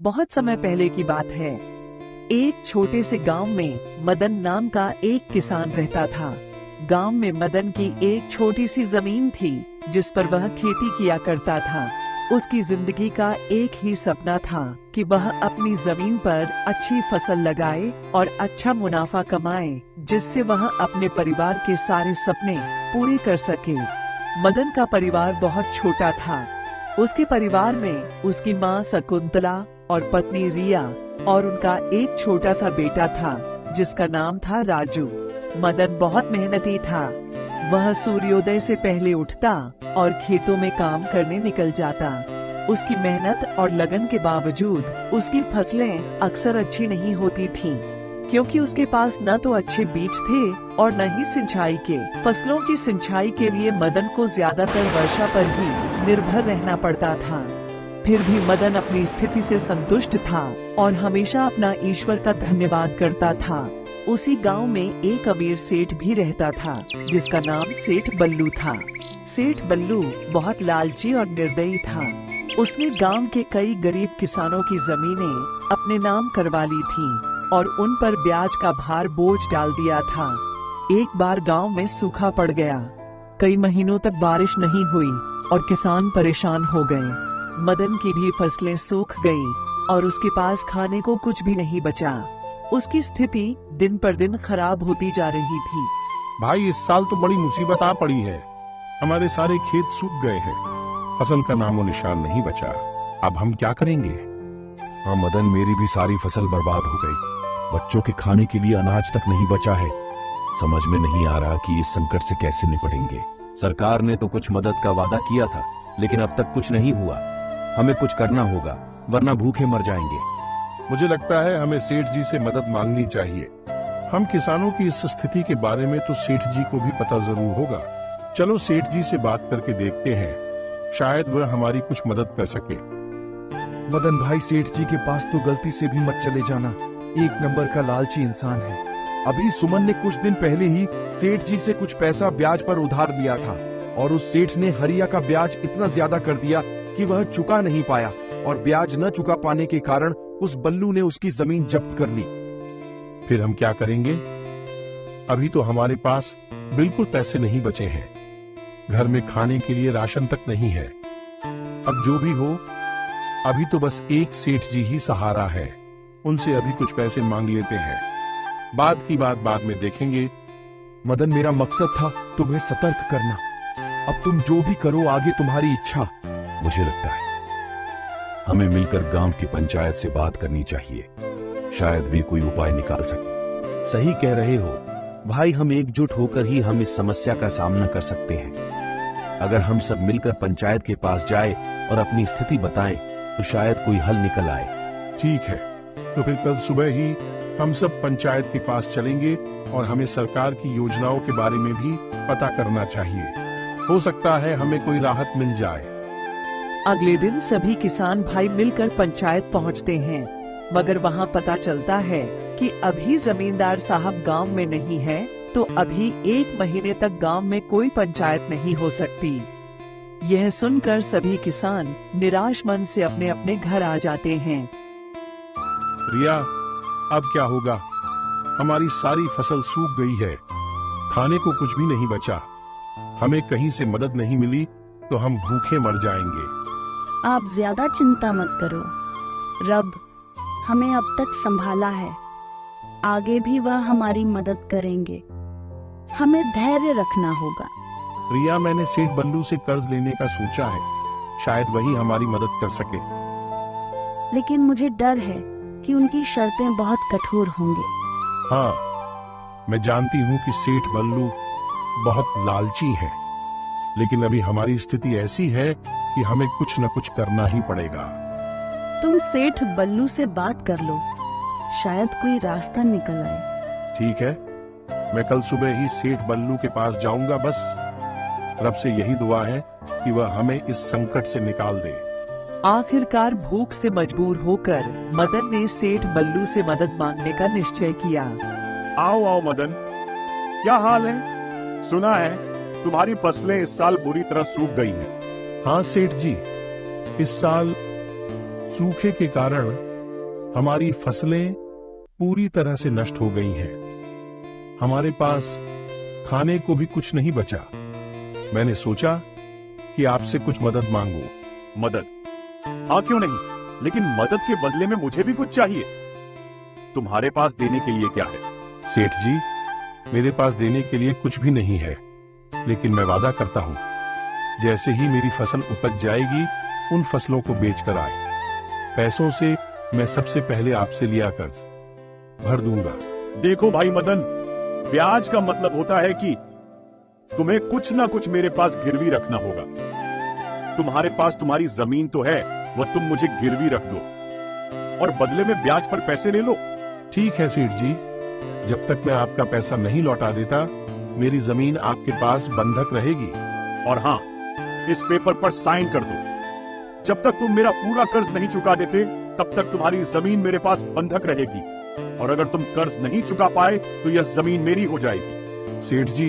बहुत समय पहले की बात है। एक छोटे से गांव में मदन नाम का एक किसान रहता था। गांव में मदन की एक छोटी सी जमीन थी जिस पर वह खेती किया करता था। उसकी जिंदगी का एक ही सपना था कि वह अपनी जमीन पर अच्छी फसल लगाए और अच्छा मुनाफा कमाए, जिससे वह अपने परिवार के सारे सपने पूरे कर सके। मदन का परिवार बहुत छोटा था। उसके परिवार में उसकी माँ शकुंतला और पत्नी रिया और उनका एक छोटा सा बेटा था जिसका नाम था राजू। मदन बहुत मेहनती था। वह सूर्योदय से पहले उठता और खेतों में काम करने निकल जाता। उसकी मेहनत और लगन के बावजूद उसकी फसलें अक्सर अच्छी नहीं होती थीं, क्योंकि उसके पास न तो अच्छे बीज थे और न ही सिंचाई के। फसलों की सिंचाई के लिए मदन को ज्यादातर वर्षा पर ही निर्भर रहना पड़ता था। फिर भी मदन अपनी स्थिति से संतुष्ट था और हमेशा अपना ईश्वर का धन्यवाद करता था। उसी गांव में एक अमीर सेठ भी रहता था जिसका नाम सेठ बल्लू था। सेठ बल्लू बहुत लालची और निर्दयी था। उसने गांव के कई गरीब किसानों की जमीनें अपने नाम करवा ली थीं और उन पर ब्याज का भार बोझ डाल दिया था। एक बार गांव में सूखा पड़ गया। कई महीनों तक बारिश नहीं हुई और किसान परेशान हो गए। मदन की भी फसलें सूख गईं और उसके पास खाने को कुछ भी नहीं बचा। उसकी स्थिति दिन पर दिन खराब होती जा रही थी। भाई, इस साल तो बड़ी मुसीबत आ पड़ी है। हमारे सारे खेत सूख गए हैं। फसल का नामो निशान नहीं बचा। अब हम क्या करेंगे? हाँ मदन, मेरी भी सारी फसल बर्बाद हो गई। बच्चों के खाने के लिए अनाज तक नहीं बचा है। समझ में नहीं आ रहा कि इस संकट से कैसे निपटेंगे। सरकार ने तो कुछ मदद का वादा किया था, लेकिन अब तक कुछ नहीं हुआ। हमें कुछ करना होगा, वरना भूखे मर जाएंगे। मुझे लगता है हमें सेठ जी से मदद मांगनी चाहिए। हम किसानों की इस स्थिति के बारे में तो सेठ जी को भी पता जरूर होगा। चलो सेठ जी से बात करके देखते हैं, शायद वह हमारी कुछ मदद कर सके। मदन भाई, सेठ जी के पास तो गलती से भी मत चले जाना। एक नंबर का लालची इंसान है। अभी सुमन ने कुछ दिन पहले ही सेठ जी से कुछ पैसा ब्याज पर उधार लिया था और उस सेठ ने हरिया का ब्याज इतना ज्यादा कर दिया कि वह चुका नहीं पाया और ब्याज न चुका पाने के कारण उस बल्लू ने उसकी जमीन जब्त कर ली। फिर हम क्या करेंगे? अभी तो हमारे पास बिल्कुल पैसे नहीं बचे हैं। घर में खाने के लिए राशन तक नहीं है। अब जो भी हो, अभी तो बस एक सेठ जी ही सहारा है। उनसे अभी कुछ पैसे मांग लेते हैं। बाद की बात बाद में देखेंगे। मदन, मेरा मकसद था तुम्हें सतर्क करना। अब तुम जो भी करो, आगे तुम्हारी इच्छा। मुझे लगता है हमें मिलकर गांव की पंचायत से बात करनी चाहिए। शायद भी कोई उपाय निकाल सके। सही कह रहे हो भाई, हम एकजुट होकर ही हम इस समस्या का सामना कर सकते हैं। अगर हम सब मिलकर पंचायत के पास जाए और अपनी स्थिति बताएं, तो शायद कोई हल निकल आए। ठीक है, तो फिर कल सुबह ही हम सब पंचायत के पास चलेंगे और हमें सरकार की योजनाओं के बारे में भी पता करना चाहिए। हो सकता है हमें कोई राहत मिल जाए। अगले दिन सभी किसान भाई मिलकर पंचायत पहुंचते हैं, मगर वहां पता चलता है कि अभी जमींदार साहब गांव में नहीं है, तो अभी 1 महीने तक गांव में कोई पंचायत नहीं हो सकती। यह सुनकर सभी किसान निराश मन से अपने अपने घर आ जाते हैं। रिया, अब क्या होगा? हमारी सारी फसल सूख गई है। खाने को कुछ भी नहीं बचा। हमें कहीं से मदद नहीं मिली तो हम भूखे मर जाएंगे। आप ज्यादा चिंता मत करो। रब हमें अब तक संभाला है, आगे भी वह हमारी मदद करेंगे। हमें धैर्य रखना होगा। रिया, मैंने सेठ बल्लू से कर्ज लेने का सोचा है। शायद वही हमारी मदद कर सके। लेकिन मुझे डर है कि उनकी शर्तें बहुत कठोर होंगी। हाँ, मैं जानती हूँ कि सेठ बल्लू बहुत लालची है, लेकिन अभी हमारी स्थिति ऐसी है कि हमें कुछ न कुछ करना ही पड़ेगा। तुम सेठ बल्लू से बात कर लो, शायद कोई रास्ता निकल आए। ठीक है, मैं कल सुबह ही सेठ बल्लू के पास जाऊंगा। बस रब से यही दुआ है कि वह हमें इस संकट से निकाल दे। आखिरकार भूख से मजबूर होकर मदन ने सेठ बल्लू से मदद मांगने का निश्चय किया। आओ आओ मदन, क्या हाल है? सुना है तुम्हारी फसलें इस साल बुरी तरह सूख गई हैं। हाँ सेठ जी, इस साल सूखे के कारण हमारी फसलें पूरी तरह से नष्ट हो गई हैं। हमारे पास खाने को भी कुछ नहीं बचा। मैंने सोचा कि आपसे कुछ मदद मांगूं। मदद? हाँ, क्यों नहीं, लेकिन मदद के बदले में मुझे भी कुछ चाहिए। तुम्हारे पास देने के लिए क्या है? सेठ जी, मेरे पास देने के लिए कुछ भी नहीं है, लेकिन मैं वादा करता हूं, जैसे ही मेरी फसल उपज जाएगी, उन फसलों को बेचकर आए पैसों से मैं सबसे पहले आपसे लिया कर्ज भर दूंगा। देखो भाई मदन, ब्याज का मतलब होता है कि तुम्हें कुछ ना कुछ मेरे पास गिरवी रखना होगा। तुम्हारे पास तुम्हारी जमीन तो है, वह तुम मुझे गिरवी रख दो और बदले में ब्याज पर पैसे ले लो। ठीक है सेठ जी, जब तक मैं आपका पैसा नहीं लौटा देता, मेरी जमीन आपके पास बंधक रहेगी। और हाँ, इस पेपर पर साइन कर दो। जब तक तुम मेरा पूरा कर्ज नहीं चुका देते, तब तक तुम्हारी जमीन मेरे पास बंधक रहेगी, और अगर तुम कर्ज नहीं चुका पाए तो यह जमीन मेरी हो जाएगी। सेठ जी,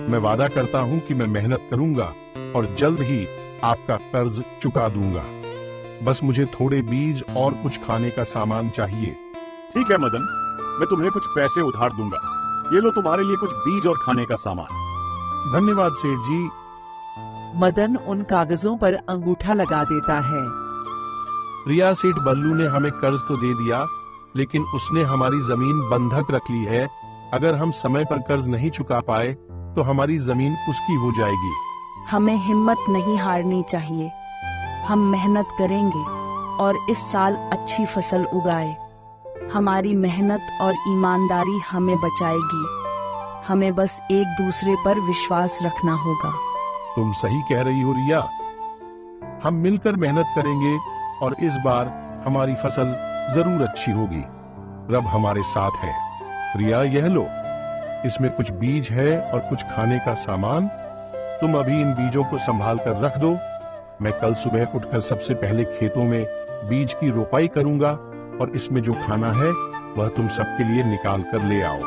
मैं वादा करता हूं कि मैं मेहनत करूंगा और जल्द ही आपका कर्ज चुका दूंगा। बस मुझे थोड़े बीज और कुछ खाने का सामान चाहिए। ठीक है मदन, मैं तुम्हें कुछ पैसे उधार दूंगा। ये लो तुम्हारे लिए कुछ बीज और खाने का सामान। धन्यवाद सेठ जी। मदन उन कागजों पर अंगूठा लगा देता है। रिया सेठ बल्लू ने हमें कर्ज तो दे दिया, लेकिन उसने हमारी जमीन बंधक रख ली है। अगर हम समय पर कर्ज नहीं चुका पाए तो हमारी जमीन उसकी हो जाएगी। हमें हिम्मत नहीं हारनी चाहिए। हम मेहनत करेंगे और इस साल अच्छी फसल उगाए। हमारी मेहनत और ईमानदारी हमें बचाएगी। हमें बस एक दूसरे पर विश्वास रखना होगा। तुम सही कह रही हो रिया। हम मिलकर मेहनत करेंगे और इस बार हमारी फसल जरूर अच्छी होगी। रब हमारे साथ है। रिया, यह लो, इसमें कुछ बीज है और कुछ खाने का सामान। तुम अभी इन बीजों को संभाल कर रख दो। मैं कल सुबह उठकर सबसे पहले खेतों में बीज की रोपाई करूंगा और इसमें जो खाना है वह तुम सबके लिए निकाल कर ले आओ।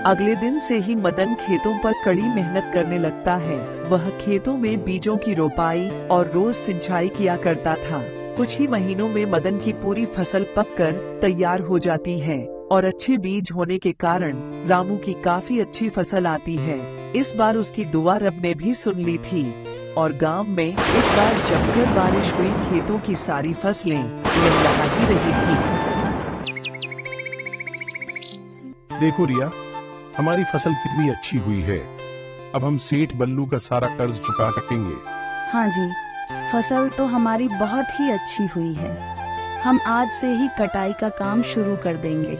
अगले दिन से ही मदन खेतों पर कड़ी मेहनत करने लगता है। वह खेतों में बीजों की रोपाई और रोज सिंचाई किया करता था। कुछ ही महीनों में मदन की पूरी फसल पककर तैयार हो जाती है और अच्छे बीज होने के कारण रामू की काफी अच्छी फसल आती है। इस बार उसकी दुआ रब ने भी सुन ली थी और गांव में इस बार जमकर बारिश हुई। खेतों की सारी फसलें लहलहा ही रही थी। देखो रिया, हमारी फसल कितनी अच्छी हुई है। अब हम सेठ बल्लू का सारा कर्ज चुका सकेंगे। हाँ जी, फसल तो हमारी बहुत ही अच्छी हुई है। हम आज से ही कटाई का काम शुरू कर देंगे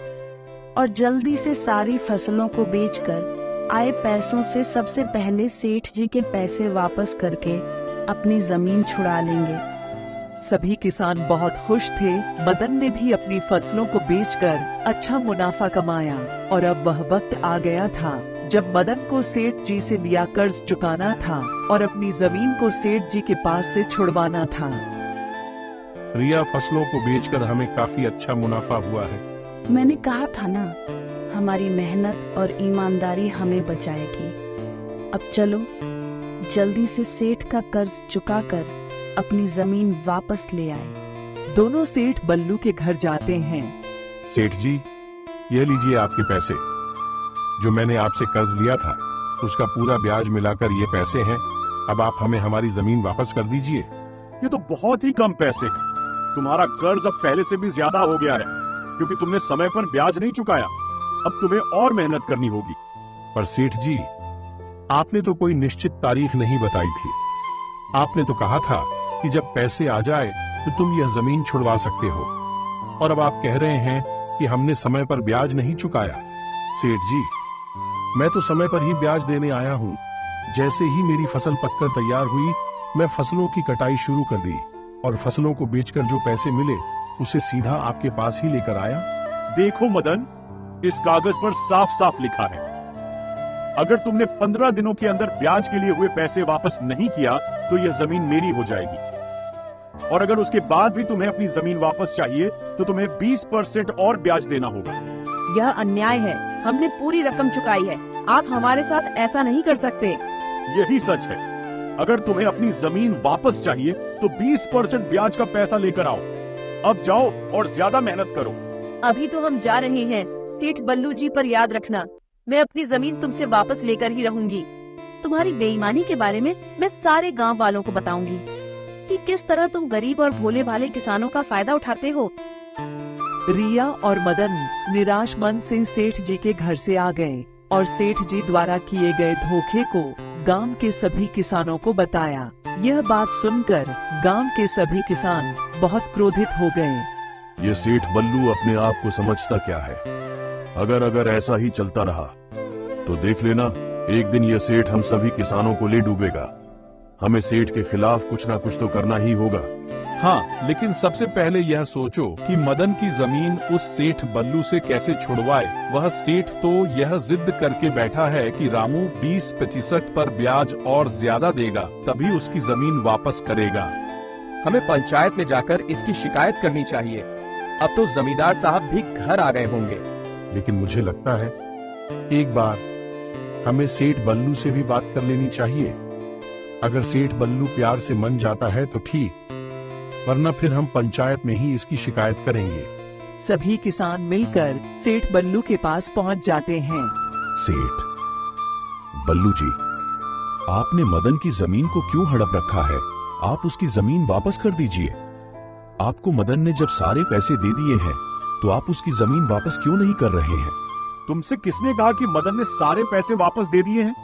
और जल्दी से सारी फसलों को बेचकर आए पैसों से सबसे पहले सेठ जी के पैसे वापस करके अपनी जमीन छुड़ा लेंगे। सभी किसान बहुत खुश थे। मदन ने भी अपनी फसलों को बेचकर अच्छा मुनाफा कमाया और अब वह वक्त आ गया था जब मदन को सेठ जी से लिया कर्ज चुकाना था और अपनी जमीन को सेठ जी के पास से छुड़वाना था। रिया, फसलों को बेचकर हमें काफी अच्छा मुनाफा हुआ है। मैंने कहा था ना, हमारी मेहनत और ईमानदारी हमें बचाएगी। अब चलो जल्दी से सेठ का कर्ज चुकाकर अपनी जमीन वापस ले आए। दोनों सेठ बल्लू के घर जाते हैं। सेठ जी, यह लीजिए आपके पैसे। जो मैंने आपसे कर्ज लिया था उसका पूरा ब्याज मिलाकर ये पैसे हैं। अब आप हमें हमारी जमीन वापस कर दीजिए। ये तो बहुत ही कम पैसे हैं। तुम्हारा कर्ज अब पहले से भी ज्यादा हो गया है, क्योंकि तुमने समय पर ब्याज नहीं चुकाया। अब तुम्हें और मेहनत करनी होगी। पर सेठ जी, आपने तो कोई निश्चित तारीख नहीं बताई थी। आपने तो कहा था कि जब पैसे आ जाए तो तुम यह जमीन छुड़वा सकते हो, और अब आप कह रहे हैं कि हमने समय पर ब्याज नहीं चुकाया। सेठ जी, मैं तो समय पर ही ब्याज देने आया हूँ। जैसे ही मेरी फसल पककर तैयार हुई, मैं फसलों की कटाई शुरू कर दी और फसलों को बेचकर जो पैसे मिले उसे सीधा आपके पास ही लेकर आया। देखो मदन, इस कागज पर साफ साफ लिखा है, अगर तुमने 15 दिनों के अंदर ब्याज के लिए हुए पैसे वापस नहीं किया तो यह जमीन मेरी हो जाएगी, और अगर उसके बाद भी तुम्हें अपनी जमीन वापस चाहिए तो तुम्हें 20% और ब्याज देना होगा। यह अन्याय है। हमने पूरी रकम चुकाई है। आप हमारे साथ ऐसा नहीं कर सकते। यही सच है। अगर तुम्हें अपनी जमीन वापस चाहिए तो 20% ब्याज का पैसा लेकर आओ, अब जाओ और ज्यादा मेहनत करो। अभी तो हम जा रहे हैं सेठ बल्लू जी, पर याद रखना मैं अपनी जमीन तुमसे वापस लेकर ही रहूंगी। तुम्हारी बेईमानी के बारे में मैं सारे गांव वालों को बताऊंगी कि किस तरह तुम गरीब और भोले भाले किसानों का फायदा उठाते हो। रिया और मदन निराश मन से सेठ जी के घर से आ गए और सेठ जी द्वारा किए गए धोखे को गांव के सभी किसानों को बताया। यह बात सुनकर गांव के सभी किसान बहुत क्रोधित हो गए। ये सेठ बल्लू अपने आप को समझता क्या है? अगर ऐसा ही चलता रहा तो देख लेना, एक दिन ये सेठ हम सभी किसानों को ले डूबेगा। हमें सेठ के खिलाफ कुछ ना कुछ तो करना ही होगा। हाँ, लेकिन सबसे पहले यह सोचो कि मदन की जमीन उस सेठ बल्लू से कैसे छुड़वाए। वह सेठ तो यह जिद करके बैठा है कि रामू 20% पर ब्याज और ज्यादा देगा, तभी उसकी जमीन वापस करेगा। हमें पंचायत में जाकर इसकी शिकायत करनी चाहिए। अब तो जमींदार साहब भी घर आ गए होंगे। लेकिन मुझे लगता है एक बार हमें सेठ बल्लू से भी बात कर लेनी चाहिए। अगर सेठ बल्लू प्यार से मान जाता है तो ठीक, वरना फिर हम पंचायत में ही इसकी शिकायत करेंगे। सभी किसान मिलकर सेठ बल्लू के पास पहुंच जाते हैं। सेठ बल्लू जी, आपने मदन की जमीन को क्यों हड़प रखा है? आप उसकी जमीन वापस कर दीजिए। आपको मदन ने जब सारे पैसे दे दिए हैं तो आप उसकी जमीन वापस क्यों नहीं कर रहे हैं? तुमसे किसने कहा कि मदन ने सारे पैसे वापस दे दिए हैं?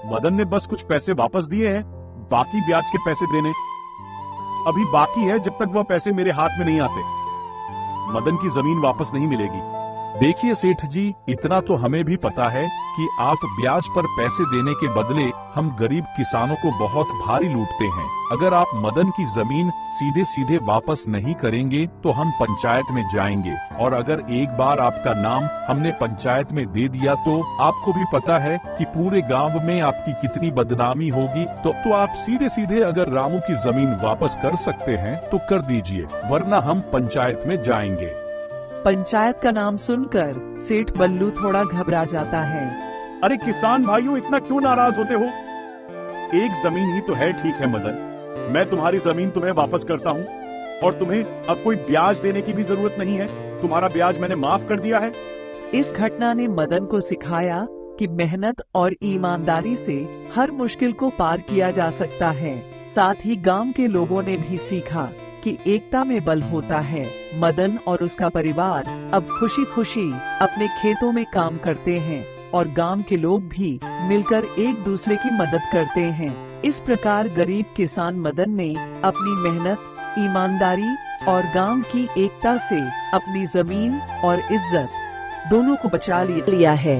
मदन ने बस कुछ पैसे वापस दिए हैं, बाकी ब्याज के पैसे देने अभी बाकी है। जब तक वह पैसे मेरे हाथ में नहीं आते, मदन की जमीन वापस नहीं मिलेगी। देखिए सेठ जी, इतना तो हमें भी पता है कि आप ब्याज पर पैसे देने के बदले हम गरीब किसानों को बहुत भारी लूटते हैं। अगर आप मदन की जमीन सीधे सीधे वापस नहीं करेंगे तो हम पंचायत में जाएंगे, और अगर एक बार आपका नाम हमने पंचायत में दे दिया तो आपको भी पता है कि पूरे गांव में आपकी कितनी बदनामी होगी। तो आप सीधे सीधे अगर रामू की जमीन वापस कर सकते हैं तो कर दीजिए, वरना हम पंचायत में जाएंगे। पंचायत का नाम सुनकर सेठ बल्लू थोड़ा घबरा जाता है। अरे किसान भाइयों, इतना क्यों नाराज होते हो? एक जमीन ही तो है। ठीक है मदन, मैं तुम्हारी जमीन तुम्हें वापस करता हूँ, और तुम्हें अब कोई ब्याज देने की भी जरूरत नहीं है। तुम्हारा ब्याज मैंने माफ कर दिया है। इस घटना ने मदन को सिखाया कि मेहनत और ईमानदारी से हर मुश्किल को पार किया जा सकता है। साथ ही गांव के लोगों ने भी सीखा कि एकता में बल होता है। मदन और उसका परिवार अब खुशी खुशी अपने खेतों में काम करते हैं और गांव के लोग भी मिलकर एक दूसरे की मदद करते हैं। इस प्रकार गरीब किसान मदन ने अपनी मेहनत, ईमानदारी और गांव की एकता से अपनी जमीन और इज्जत दोनों को बचा लिया है।